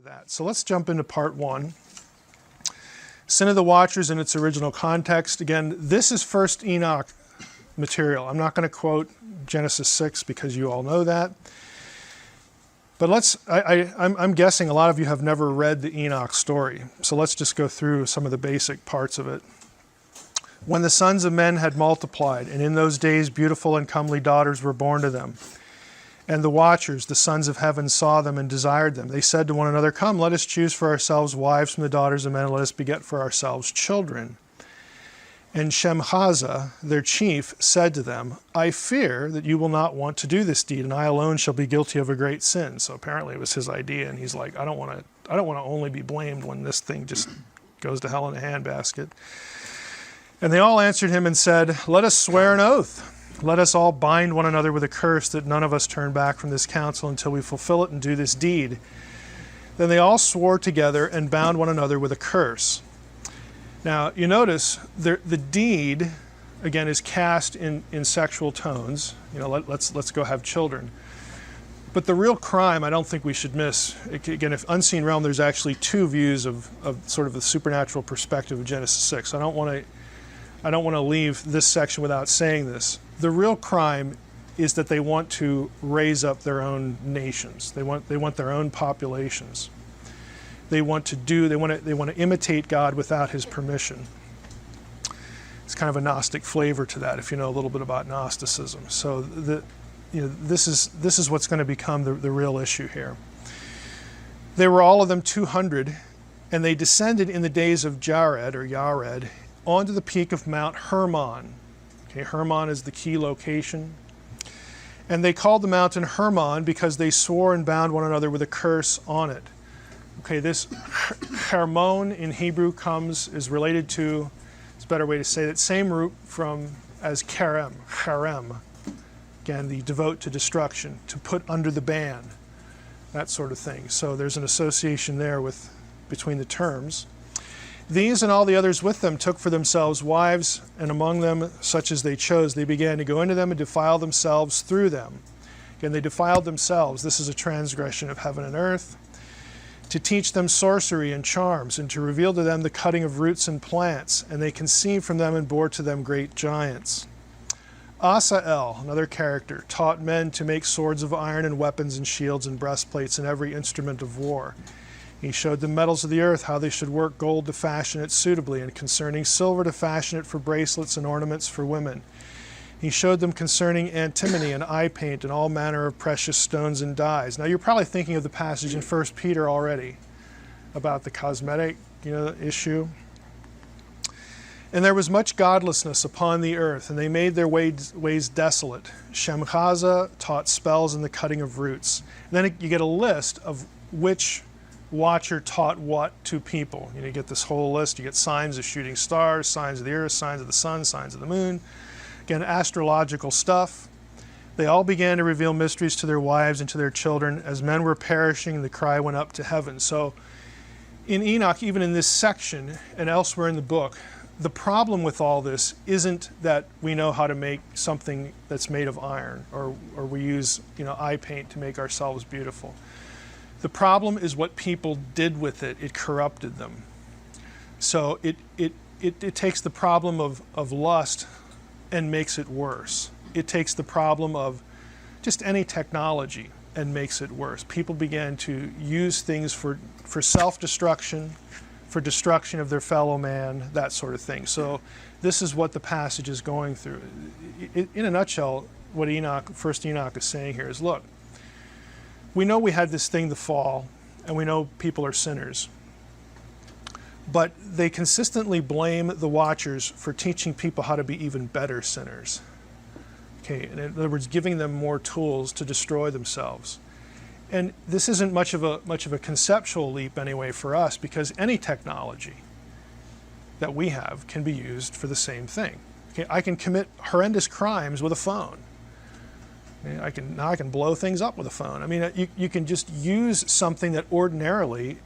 that. So let's jump into part one. Sin of the Watchers in its original context. Again, this is first Enoch material. I'm not going to quote Genesis 6 because you all know that. But I'm guessing a lot of you have never read the Enoch story. So let's just go through some of the basic parts of it. When the sons of men had multiplied, and in those days beautiful and comely daughters were born to them, and the watchers, the sons of heaven, saw them and desired them. They said to one another, "Come, let us choose for ourselves wives from the daughters of men, and let us beget for ourselves children." And Shemhaza, their chief, said to them, "I fear that you will not want to do this deed, and I alone shall be guilty of a great sin." So apparently it was his idea, and he's like, I don't want to only be blamed when this thing just goes to hell in a handbasket. And they all answered him and said, "Let us swear an oath. Let us all bind one another with a curse, that none of us turn back from this counsel until we fulfill it and do this deed." Then they all swore together and bound one another with a curse. Now, you notice the deed, again, is cast in sexual tones. You know, let's go have children. But the real crime, I don't think we should miss. Again, if Unseen Realm, there's actually two views of sort of the supernatural perspective of Genesis 6. I don't want to leave this section without saying this. The real crime is that they want to raise up their own nations. They want their own populations. They want to imitate God without his permission. It's kind of a Gnostic flavor to that, if you know a little bit about Gnosticism. So this is what's going to become the real issue here. They were all of them 200, and they descended in the days of Jared onto the peak of Mount Hermon. Okay, Hermon is the key location. And they called the mountain Hermon because they swore and bound one another with a curse on it. Okay, this Hermon in Hebrew is related to, it's a better way to say that, same root as Cherem. Again, the devote to destruction, to put under the ban, that sort of thing. So there's an association there between the terms. These and all the others with them took for themselves wives, and among them such as they chose. They began to go into them and defile themselves through them. Again, they defiled themselves. This is a transgression of heaven and earth. To teach them sorcery and charms, and to reveal to them the cutting of roots and plants. And they conceived from them and bore to them great giants. Asael, another character, taught men to make swords of iron and weapons and shields and breastplates and every instrument of war. He showed them metals of the earth, how they should work gold to fashion it suitably, and concerning silver to fashion it for bracelets and ornaments for women. He showed them concerning antimony and eye paint and all manner of precious stones and dyes. Now you're probably thinking of the passage in 1 Peter already about the cosmetic issue. And there was much godlessness upon the earth, and they made their ways desolate. Shemhaza taught spells and the cutting of roots. And then you get a list of which watcher taught what to people. You get this whole list. You get signs of shooting stars, signs of the earth, signs of the sun, signs of the moon. Again, astrological stuff. They all began to reveal mysteries to their wives and to their children. As men were perishing, the cry went up to heaven. So in Enoch, even in this section and elsewhere in the book, the problem with all this isn't that we know how to make something that's made of iron, or we use eye paint to make ourselves beautiful. The problem is what people did with it. It corrupted them. So it takes the problem of lust and makes it worse. It takes the problem of just any technology and makes it worse. People began to use things for self-destruction, for destruction of their fellow man, that sort of thing. So this is what the passage is going through. In a nutshell, what First Enoch is saying here is, look, we know we had this thing, the fall, and we know people are sinners. But they consistently blame the watchers for teaching people how to be even better sinners. Okay, in other words, giving them more tools to destroy themselves. And this isn't much of a conceptual leap anyway for us, because any technology that we have can be used for the same thing. Okay, I can commit horrendous crimes with a phone. I can blow things up with a phone. I mean, you can just use something that ordinarily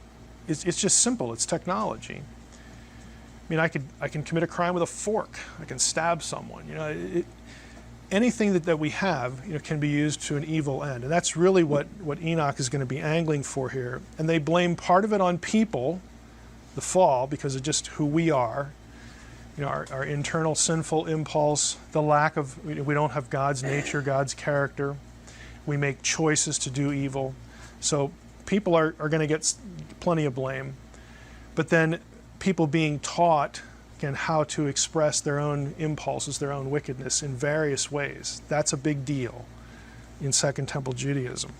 it's just simple. It's technology. I mean, I can commit a crime with a fork. I can stab someone. anything that we have, can be used to an evil end. And that's really what Enoch is going to be angling for here. And they blame part of it on people, the fall, because of just who we are, our internal sinful impulse, the lack of, we don't have God's nature, God's character. We make choices to do evil. So people are going to get plenty of blame. But then people being taught, again, how to express their own impulses, their own wickedness in various ways. That's a big deal in Second Temple Judaism.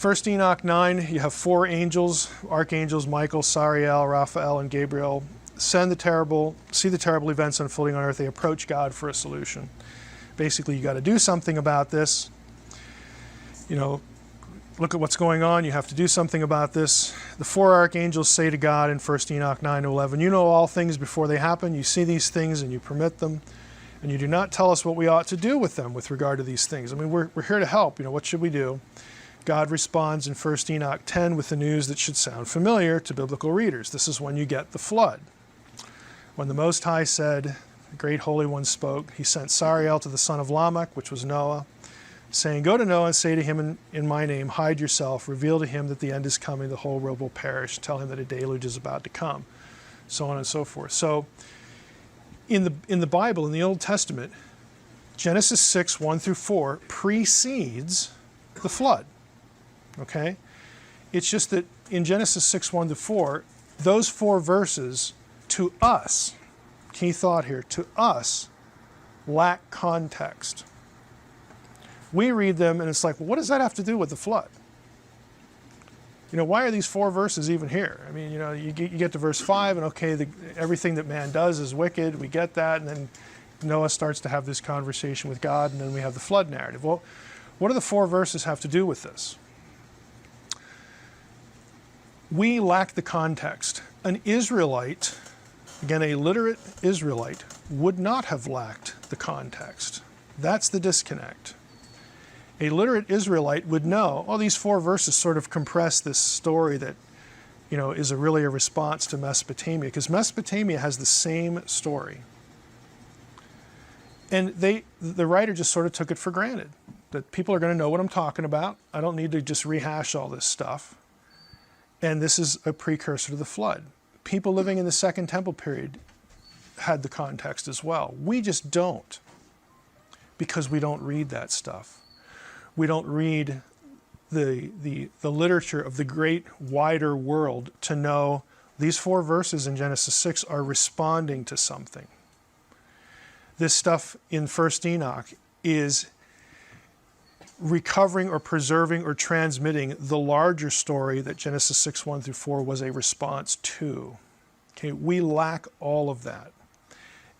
1 Enoch 9, you have 4 angels, archangels, Michael, Sariel, Raphael, and Gabriel, see the terrible events unfolding on earth. They approach God for a solution. Basically, you got to do something about this. Look at what's going on. You have to do something about this. The 4 archangels say to God in 1 Enoch 9:11, you know all things before they happen. You see these things and you permit them. And you do not tell us what we ought to do with them with regard to these things. I mean, we're here to help. What should we do? God responds in 1 Enoch 10 with the news that should sound familiar to biblical readers. This is when you get the flood. When the Most High said, the great Holy One spoke, he sent Sariel to the son of Lamech, which was Noah, saying, go to Noah and say to him in my name, hide yourself, reveal to him that the end is coming, the whole world will perish, tell him that a deluge is about to come, so on and so forth. So in the Bible, in the Old Testament, Genesis 6, 1 through 4 precedes the flood. Okay? It's just that in Genesis 6, 1 to 4, those 4 verses to us, key thought here, to us lack context. We read them and it's like, well, what does that have to do with the flood? Why are these 4 verses even here? I mean, you get to verse 5 and okay, everything that man does is wicked. We get that. And then Noah starts to have this conversation with God and then we have the flood narrative. Well, what do the 4 verses have to do with this? We lack the context. An Israelite, again, a literate Israelite, would not have lacked the context. That's the disconnect. A literate Israelite would know, these 4 verses sort of compress this story that, is really a response to Mesopotamia, because Mesopotamia has the same story. And the writer just sort of took it for granted, that people are going to know what I'm talking about. I don't need to just rehash all this stuff. And this is a precursor to the flood. People living in the Second Temple period had the context as well. We just don't, because we don't read that stuff. We don't read the literature of the great wider world to know these 4 verses in Genesis 6 are responding to something. This stuff in 1 Enoch is recovering or preserving or transmitting the larger story that Genesis 6, 1 through 4 was a response to. Okay, we lack all of that.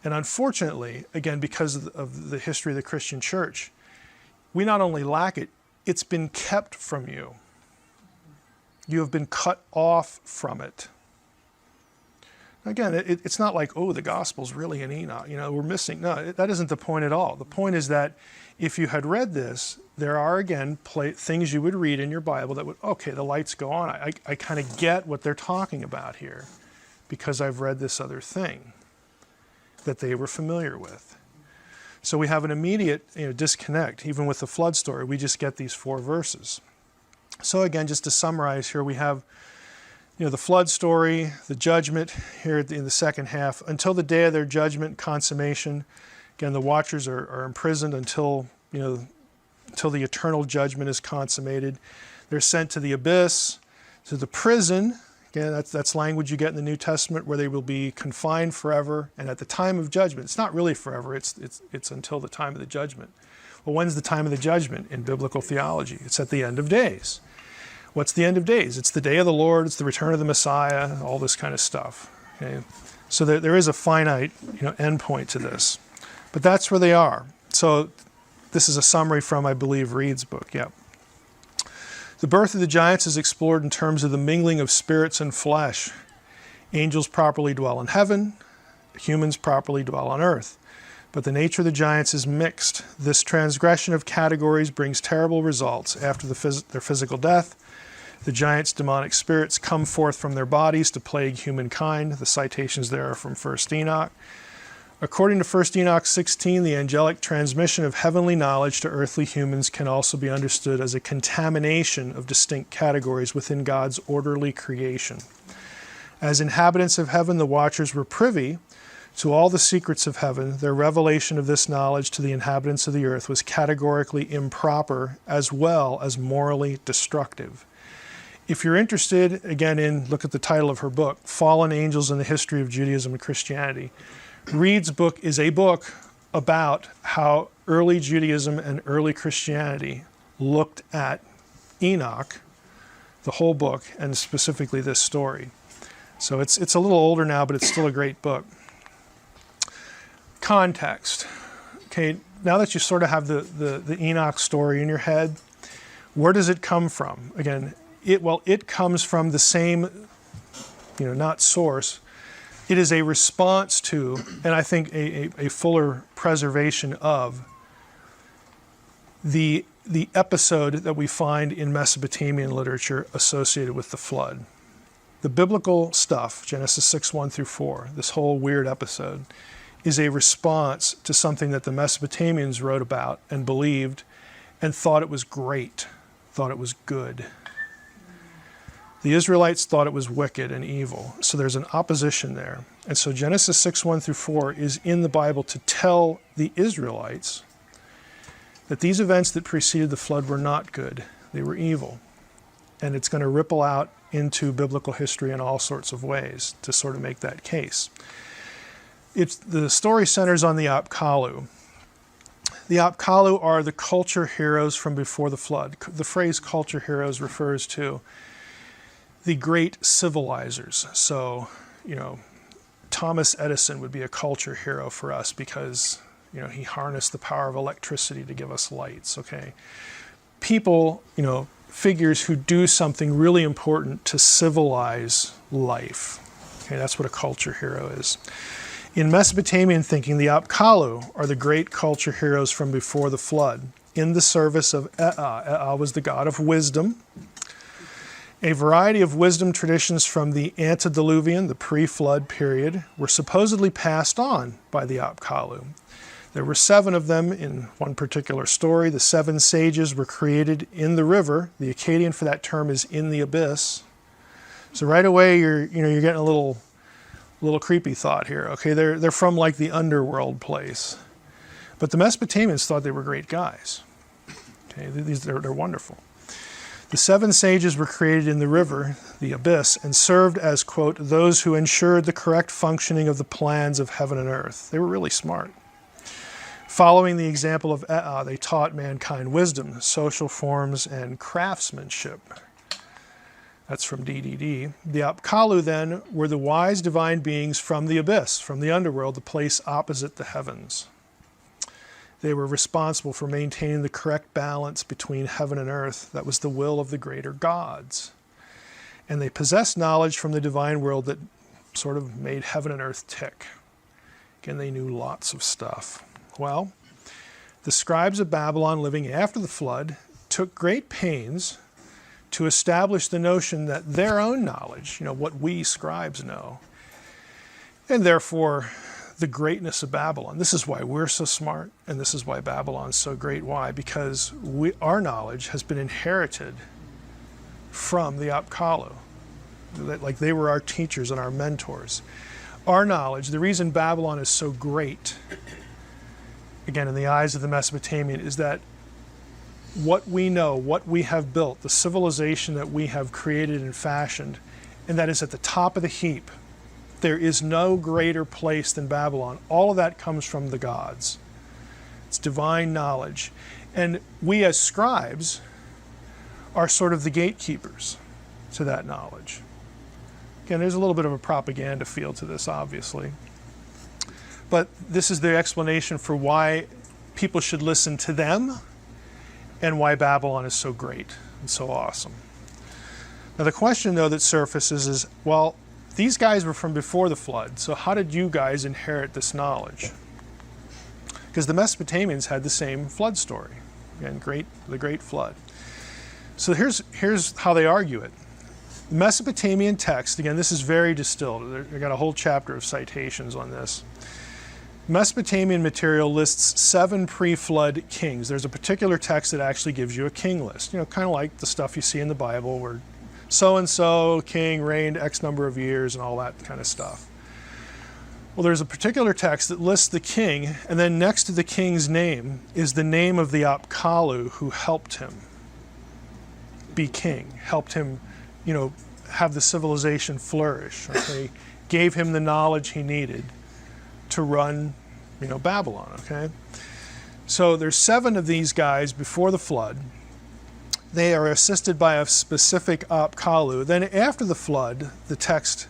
And unfortunately, again, because of the history of the Christian church, we not only lack it, it's been kept from you. You have been cut off from it. Again, it's not like, the gospel's really in Enoch, we're missing. No, that isn't the point at all. The point is that if you had read this, there are, again, things you would read in your Bible that would, the lights go on. I kind of get what they're talking about here because I've read this other thing that they were familiar with. So we have an immediate disconnect. Even with the flood story, we just get these 4 verses. So again, just to summarize here, we have the flood story, the judgment here in the second half. Until the day of their judgment, consummation. Again, the watchers are imprisoned until the eternal judgment is consummated. They're sent to the abyss, to the prison. Again, that's language you get in the New Testament where they will be confined forever. And at the time of judgment, it's not really forever, it's until the time of the judgment. Well, when's the time of the judgment in biblical theology? It's at the end of days. What's the end of days? It's the day of the Lord, it's the return of the Messiah, all this kind of stuff. Okay? So there is a finite endpoint to this. But that's where they are. So this is a summary from, I believe, Reed's book. Yep. The birth of the giants is explored in terms of the mingling of spirits and flesh. Angels properly dwell in heaven, humans properly dwell on earth. But the nature of the giants is mixed. This transgression of categories brings terrible results. After their physical death, the giants' demonic spirits come forth from their bodies to plague humankind. The citations there are from 1 Enoch. According to 1 Enoch 16, the angelic transmission of heavenly knowledge to earthly humans can also be understood as a contamination of distinct categories within God's orderly creation. As inhabitants of heaven, the watchers were privy to all the secrets of heaven. Their revelation of this knowledge to the inhabitants of the earth was categorically improper as well as morally destructive. If you're interested, again, look at the title of her book, Fallen Angels in the History of Judaism and Christianity. Reed's book is a book about how early Judaism and early Christianity looked at Enoch, the whole book, and specifically this story. So it's a little older now, but it's still a great book. Context. Okay, now that you sort of have the Enoch story in your head, where does it come from? Again, it comes from the same, not source. It is a response to, and I think a fuller preservation of, the episode that we find in Mesopotamian literature associated with the flood. The biblical stuff, Genesis 6:1 through 4, this whole weird episode, is a response to something that the Mesopotamians wrote about and believed and thought it was great, thought it was good. The Israelites thought it was wicked and evil. So there's an opposition there. And so Genesis 6:1 through 4 is in the Bible to tell the Israelites that these events that preceded the flood were not good. They were evil. And it's going to ripple out into biblical history in all sorts of ways to sort of make that case. The story centers on the Apkallu. The Apkallu are the culture heroes from before the flood. The phrase culture heroes refers to the great civilizers. So, Thomas Edison would be a culture hero for us because, he harnessed the power of electricity to give us lights, okay? People, figures who do something really important to civilize life. Okay, that's what a culture hero is. In Mesopotamian thinking, the Apkallu are the great culture heroes from before the flood in the service of Ea. Ea was the god of wisdom. A variety of wisdom traditions from the antediluvian, the pre-flood period, were supposedly passed on by the Apkallu. There were 7 of them in one particular story. The 7 sages were created in the river. The Akkadian for that term is in the abyss. So right away you're getting a little creepy thought here. Okay, they're from like the underworld place. But the Mesopotamians thought they were great guys. Okay, they're wonderful. The 7 sages were created in the river, the abyss, and served as, quote, those who ensured the correct functioning of the plans of heaven and earth. They were really smart. Following the example of Ea, they taught mankind wisdom, social forms, and craftsmanship. That's from DDD. The Apkallu, then, were the wise divine beings from the abyss, from the underworld, the place opposite the heavens. They were responsible for maintaining the correct balance between heaven and earth. That was the will of the greater gods. And they possessed knowledge from the divine world that sort of made heaven and earth tick. Again, they knew lots of stuff. Well, the scribes of Babylon living after the flood took great pains to establish the notion that their own knowledge, what we scribes know, and therefore the greatness of Babylon. This is why we're so smart, and this is why Babylon's so great. Why? Because our knowledge has been inherited from the Apkallu. Like they were our teachers and our mentors. Our knowledge, the reason Babylon is so great, again, in the eyes of the Mesopotamian, is that what we know, what we have built, the civilization that we have created and fashioned, and that is at the top of the heap. There is no greater place than Babylon. All of that comes from the gods. It's divine knowledge. And we as scribes are sort of the gatekeepers to that knowledge. Again, there's a little bit of a propaganda feel to this, obviously. But this is the explanation for why people should listen to them and why Babylon is so great and so awesome. Now the question, though, that surfaces is, well, these guys were from before the flood, so how did you guys inherit this knowledge? Because the Mesopotamians had the same flood story, again, the great flood. So here's how they argue it. The Mesopotamian text, again, this is very distilled. They got a whole chapter of citations on this. Mesopotamian material lists 7 pre-flood kings. There's a particular text that actually gives you a king list, kind of like the stuff you see in the Bible where so-and-so king reigned X number of years and all that kind of stuff. Well, there's a particular text that lists the king, and then next to the king's name is the name of the Apkallu who helped him be king, helped him, have the civilization flourish, okay? Gave him the knowledge he needed to run, Babylon, okay? So there's 7 of these guys before the flood. They are assisted by a specific Apkallu. Then after the flood, the text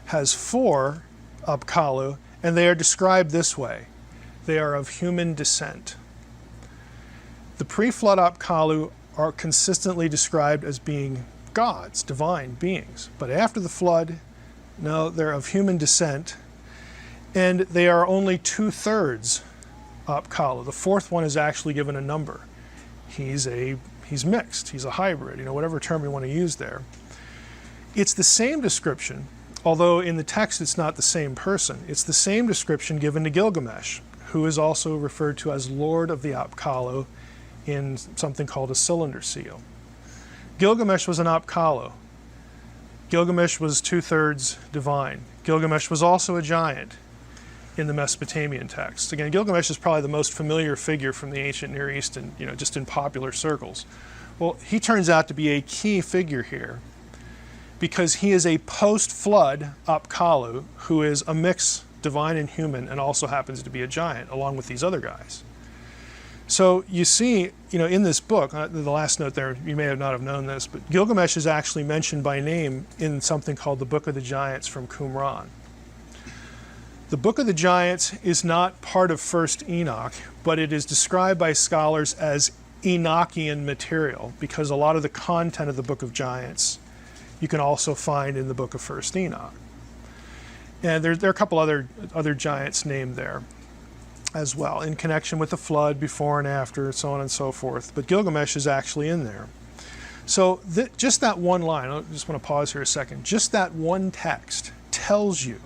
has 4 Apkallu, and they are described this way. They are of human descent. The pre-flood Apkallu are consistently described as being gods, divine beings. But after the flood, no, they're of human descent, and they are only 2/3 Apkallu. The 4th one is actually given a number. He's mixed, he's a hybrid, whatever term you want to use there. It's the same description, although in the text it's not the same person. It's the same description given to Gilgamesh, who is also referred to as Lord of the Apkallu in something called a cylinder seal. Gilgamesh was an Apkallu. Gilgamesh was 2/3 divine. Gilgamesh was also a giant in the Mesopotamian text. Again, Gilgamesh is probably the most familiar figure from the ancient Near East and just in popular circles. Well, he turns out to be a key figure here because he is a post-flood Apkallu who is a mix, divine and human, and also happens to be a giant along with these other guys. So you see, in this book, the last note there, you may not have known this, but Gilgamesh is actually mentioned by name in something called the Book of the Giants from Qumran. The Book of the Giants is not part of First Enoch, but it is described by scholars as Enochian material because a lot of the content of the Book of Giants you can also find in the Book of First Enoch. And there are a couple other giants named there as well in connection with the flood, before and after, so on and so forth. But Gilgamesh is actually in there. So just that one line, I just want to pause here a second, just that one text tells you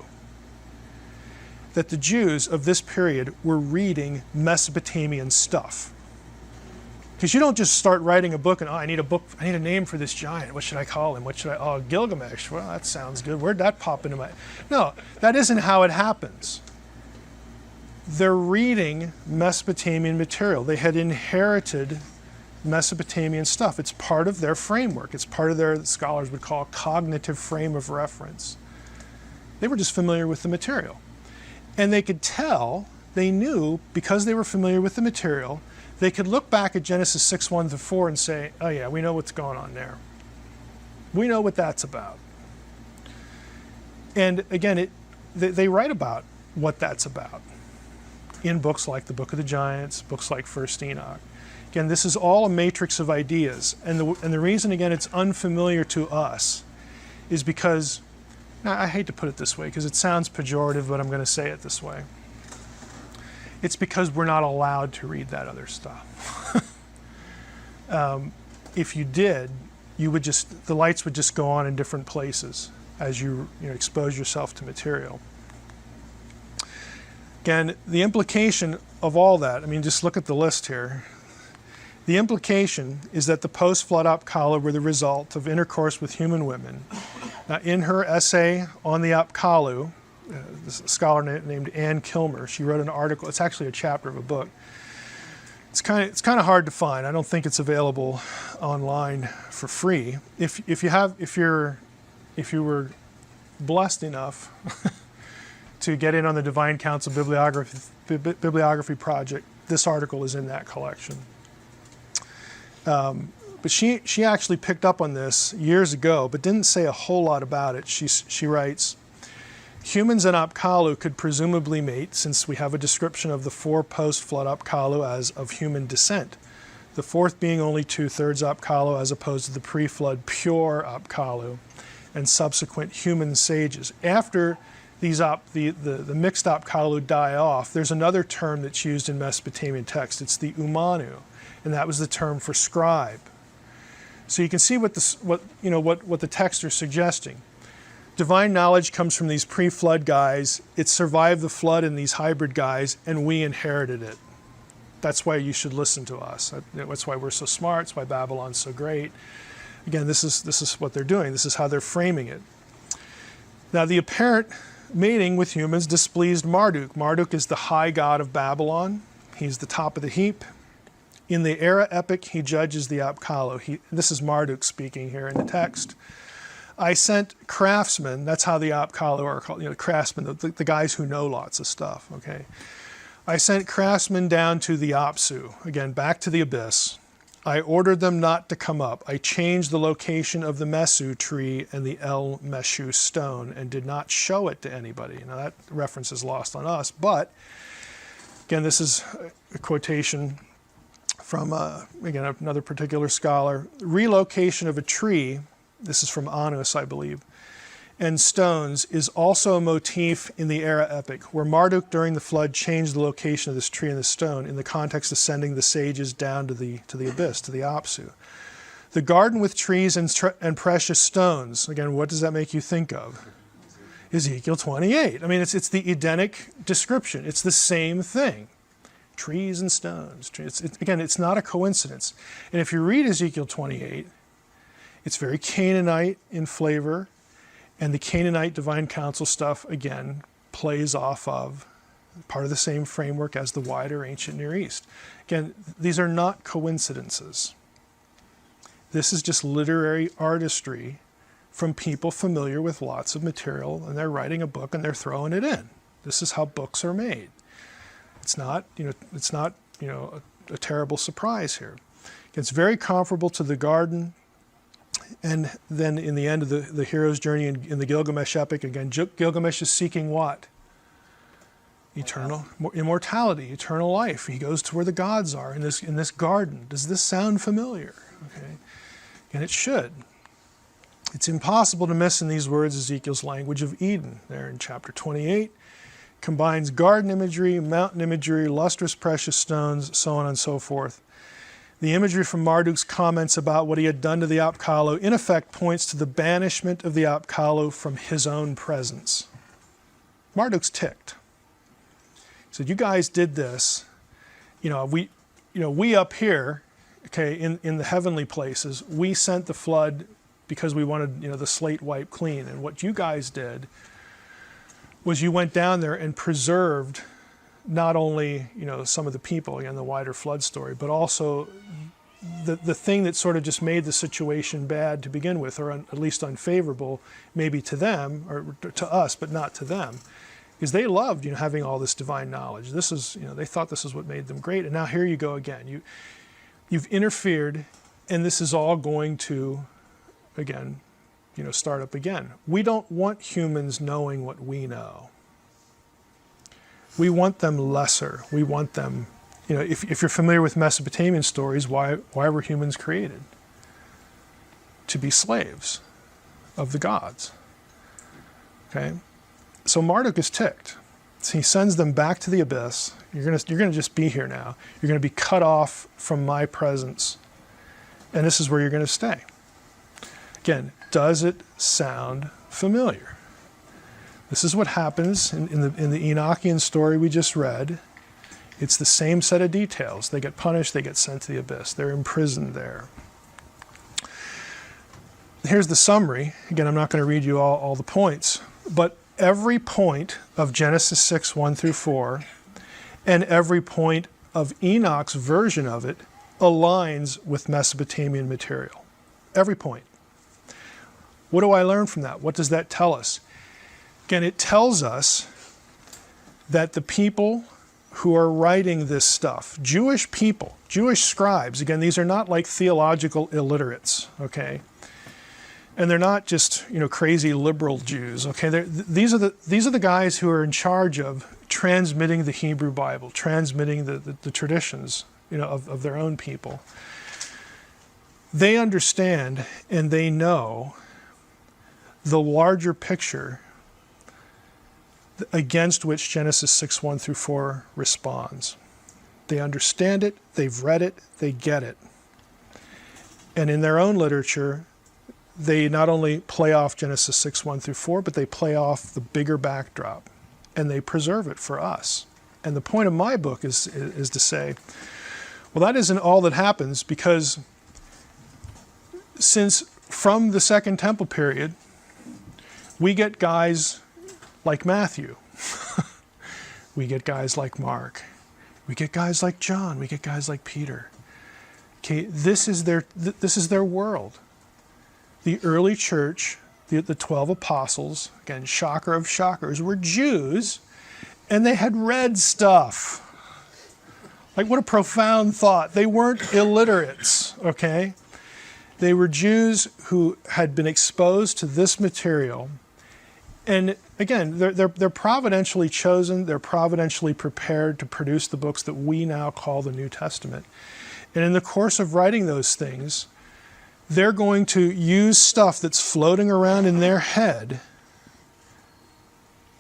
that the Jews of this period were reading Mesopotamian stuff. Because you don't just start writing a book and, I need a name for this giant. What should I call him? Gilgamesh. Well, that sounds good. Where'd that pop into my... No, that isn't how it happens. They're reading Mesopotamian material. They had inherited Mesopotamian stuff. It's part of their framework. It's part of their, scholars would call, cognitive frame of reference. They were just familiar with the material. And they could tell, they knew, because they were familiar with the material, they could look back at Genesis 6:1-4 and say, oh yeah, we know what's going on there. We know what that's about. And again, they write about what that's about in books like the Book of the Giants, books like First Enoch. Again, this is all a matrix of ideas. And the reason, again, it's unfamiliar to us is because, now, I hate to put it this way because it sounds pejorative, but I'm going to say it this way. It's because we're not allowed to read that other stuff. If you did, the lights would just go on in different places as you expose yourself to material. Again, the implication of all that, just look at the list here. The implication is that the post-flood Apkallu were the result of intercourse with human women. Now, in her essay on the Apkallu, a scholar named Ann Kilmer, she wrote an article. It's actually a chapter of a book. It's kind of hard to find. I don't think it's available online for free. If you were blessed enough to get in on the Divine Council bibliography project, this article is in that collection. But she actually picked up on this years ago, but didn't say a whole lot about it. She writes, humans and Apkallu could presumably mate, since we have a description of the 4 post-flood Apkallu as of human descent, the 4th being only 2/3 Apkallu as opposed to the pre-flood pure Apkallu and subsequent human sages. After the mixed Apkallu die off, there's another term that's used in Mesopotamian text. It's the umanu, and that was the term for scribe. So you can see what the texts are suggesting. divine knowledge comes from these pre-flood guys. It survived the flood in these hybrid guys, and we inherited it. That's why you should listen to us. That's why we're so smart. That's why Babylon's so great. Again, this is what they're doing. This is how they're framing it. Now, the apparent mating with humans displeased Marduk. Marduk is the high god of Babylon. He's the top of the heap. In the era epic, he judges the Apkallu. This is Marduk speaking here in the text. I sent craftsmen, that's how the Apkallu are called, craftsmen, the guys who know lots of stuff, okay? I sent craftsmen down to the Apsu, again, back to the abyss. I ordered them not to come up. I changed the location of the Mesu tree and the El Meshu stone and did not show it to anybody. Now that reference is lost on us, but again, this is a quotation from, again, another particular scholar. Relocation of a tree, this is from Anus, I believe, and stones is also a motif in the era epic, where Marduk during the flood changed the location of this tree and the stone in the context of sending the sages down to the abyss, to the Apsu. The garden with trees and precious stones, again, what does that make you think of? Ezekiel 28. I mean, it's the Edenic description. It's the same thing. Trees and stones. Again, it's not a coincidence. And if you read Ezekiel 28, it's very Canaanite in flavor. And the Canaanite divine council stuff, again, plays off of part of the same framework as the wider ancient Near East. Again, these are not coincidences. This is just literary artistry from people familiar with lots of material, and they're writing a book and they're throwing it in. This is how books are made. It's not, a terrible surprise here. It's very comparable to the garden. And then in the end of the hero's journey in the Gilgamesh epic, again, Gilgamesh is seeking what? Eternal immortality, eternal life. He goes to where the gods are in this garden. Does this sound familiar? Okay, and it should. It's impossible to miss in these words Ezekiel's language of Eden. There in chapter 28, combines garden imagery, mountain imagery, lustrous precious stones, so on and so forth. The imagery from Marduk's comments about what he had done to the Apkallu, in effect, points to the banishment of the Apkallu from his own presence. Marduk's ticked. He said, "You guys did this. We up here, okay, in the heavenly places, we sent the flood because we wanted, the slate wiped clean. And what you guys did was you went down there and preserved not only, some of the people, again, the wider flood story, but also the thing that sort of just made the situation bad to begin with, or at least unfavorable, maybe to them, or to us, but not to them, is they loved, having all this divine knowledge. This is, they thought this is what made them great. And now here you go again. You've interfered, and this is all going to, again, start up again. We don't want humans knowing what we know. We want them lesser. We want them, if you're familiar with Mesopotamian stories, why were humans created? To be slaves of the gods. Okay? So Marduk is ticked. So he sends them back to the abyss. You're gonna just be here now. You're gonna be cut off from my presence. And this is where you're gonna stay. Again, does it sound familiar? This is what happens in the Enochian story we just read. It's the same set of details. They get punished, they get sent to the abyss. They're imprisoned there. Here's the summary. Again, I'm not going to read you all the points, but every point of Genesis 6, 1 through 4, and every point of Enoch's version of it aligns with Mesopotamian material. Every point. What do I learn from that? What does that tell us? Again, it tells us that the people who are writing this stuff, Jewish people, Jewish scribes, again, these are not like theological illiterates, okay? And they're not just, crazy liberal Jews, okay? These are the guys who are in charge of transmitting the Hebrew Bible, transmitting the traditions, of their own people. They understand and they know the larger picture against which Genesis 6, 1 through 4 responds. They understand it, they've read it, they get it. And in their own literature, they not only play off Genesis 6, 1 through 4, but they play off the bigger backdrop, and they preserve it for us. And the point of my book is to say, well, that isn't all that happens, because since from the Second Temple period, we get guys like Matthew, we get guys like Mark, we get guys like John, we get guys like Peter. Okay, this is their world. The early church, the 12 apostles, again, shocker of shockers, were Jews, and they had read stuff. Like, what a profound thought. They weren't illiterates, okay? They were Jews who had been exposed to this material. And again, they're providentially chosen, they're providentially prepared to produce the books that we now call the New Testament. And in the course of writing those things, they're going to use stuff that's floating around in their head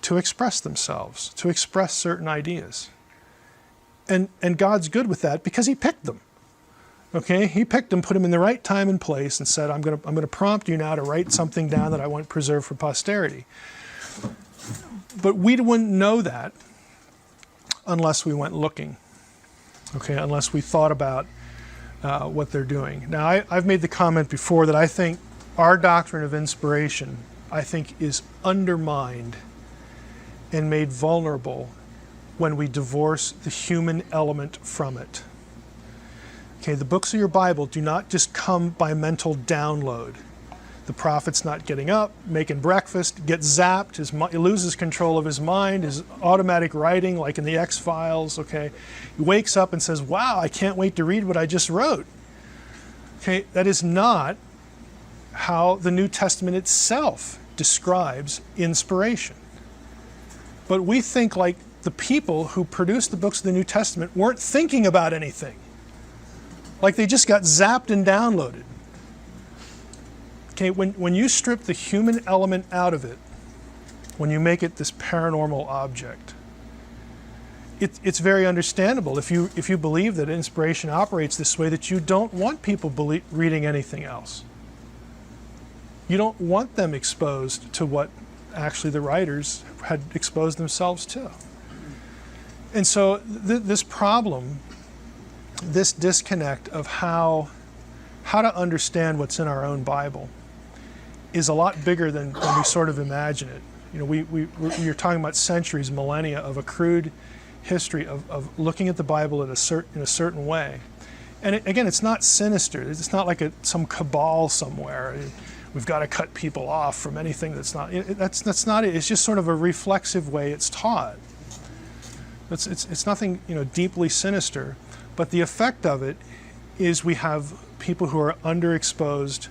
to express themselves, to express certain ideas. And God's good with that because he picked them. Okay, he picked them, put them in the right time and place, and said, I'm going to prompt you now to write something down that I want preserved for posterity. But we wouldn't know that unless we went looking. Okay, unless we thought about what they're doing. Now, I've made the comment before that I think our doctrine of inspiration, I think, is undermined and made vulnerable when we divorce the human element from it. Okay, the books of your Bible do not just come by mental download. The prophet's not getting up, making breakfast, gets zapped, he loses control of his mind, his automatic writing, like in the X-Files, okay? He wakes up and says, wow, I can't wait to read what I just wrote. Okay, that is not how the New Testament itself describes inspiration. But we think like the people who produced the books of the New Testament weren't thinking about anything. Like they just got zapped and downloaded. Okay, when you strip the human element out of it, when you make it this paranormal object, it's very understandable if you believe that inspiration operates this way, that you don't want people reading anything else. You don't want them exposed to what actually the writers had exposed themselves to. And so this problem, this disconnect of how to understand what's in our own Bible is a lot bigger than we sort of imagine it. You know, you're talking about centuries, millennia of a crude history of looking at the Bible in a certain way. And again, it's not sinister. It's not like some cabal somewhere. We've got to cut people off from anything that's not. That's not it. It's just sort of a reflexive way it's taught. It's nothing, you know, deeply sinister, but the effect of it is we have people who are underexposed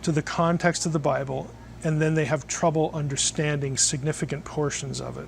to the context of the Bible, and then they have trouble understanding significant portions of it.